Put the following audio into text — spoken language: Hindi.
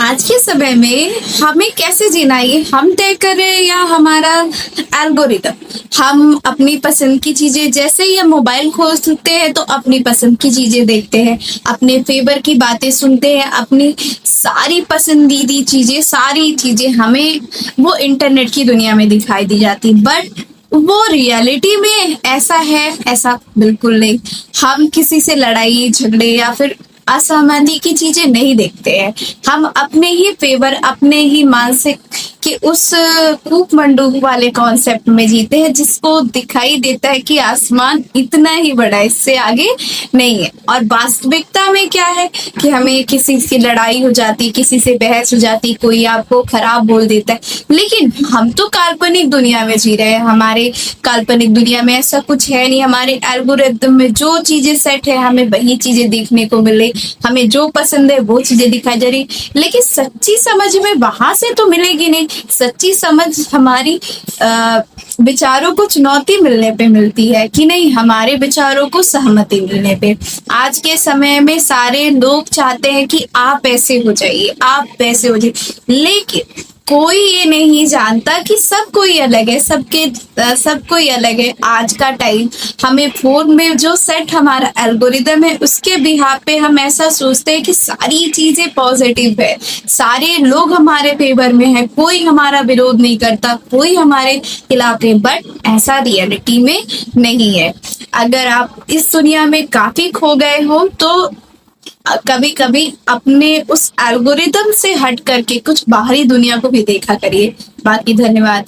आज के समय में हमें कैसे जीना है ये हम तय करें या हमारा एल्गोरिदम। हम अपनी पसंद की चीजें जैसे ही हम मोबाइल खोलते हैं तो अपनी पसंद की चीजें देखते हैं, अपने फेवर की बातें सुनते हैं, अपनी सारी पसंदीदा चीजें सारी चीजें हमें वो इंटरनेट की दुनिया में दिखाई दी जाती, बट वो रियलिटी में ऐसा है? ऐसा बिल्कुल नहीं। हम किसी से लड़ाई झगड़े या फिर असहमति की चीजें नहीं देखते हैं। हम अपने ही फेवर अपने ही मानसिक के उस कूप मंडूक वाले कॉन्सेप्ट में जीते हैं जिसको दिखाई देता है कि आसमान इतना ही बड़ा है, इससे आगे नहीं है। और वास्तविकता में क्या है कि हमें किसी से लड़ाई हो जाती, किसी से बहस हो जाती, कोई आपको खराब बोल देता है, लेकिन हम तो काल्पनिक दुनिया में जी रहे हैं। हमारे काल्पनिक दुनिया में ऐसा कुछ है नहीं। हमारे एल्गोरिदम में जो चीजें सेट है हमें वही चीजें देखने को मिले, हमें जो पसंद है वो चीजें दिखाई जा रही, लेकिन सच्ची समझ में वहां से तो मिलेगी नहीं। सच्ची समझ हमारी विचारों को चुनौती मिलने पे मिलती है कि नहीं, हमारे विचारों को सहमति मिलने पे। आज के समय में सारे लोग चाहते हैं कि आप ऐसे हो जाइए, आप वैसे हो जाइए, लेकिन कोई ये नहीं जानता कि सब कोई अलग है, सब कोई अलग है। आज का टाइम हमें फोन में जो सेट हमारा एल्गोरिदम है उसके बिहाफ पे हम ऐसा सोचते हैं कि सारी चीजें पॉजिटिव है, सारे लोग हमारे फेवर में है, कोई हमारा विरोध नहीं करता, कोई हमारे खिलाफ है, बट ऐसा रियलिटी में नहीं है। अगर आप इस दुनिया में काफी खो गए हो तो कभी कभी अपने उस एल्गोरिदम से हट करके कुछ बाहरी दुनिया को भी देखा करिए। बाकी धन्यवाद।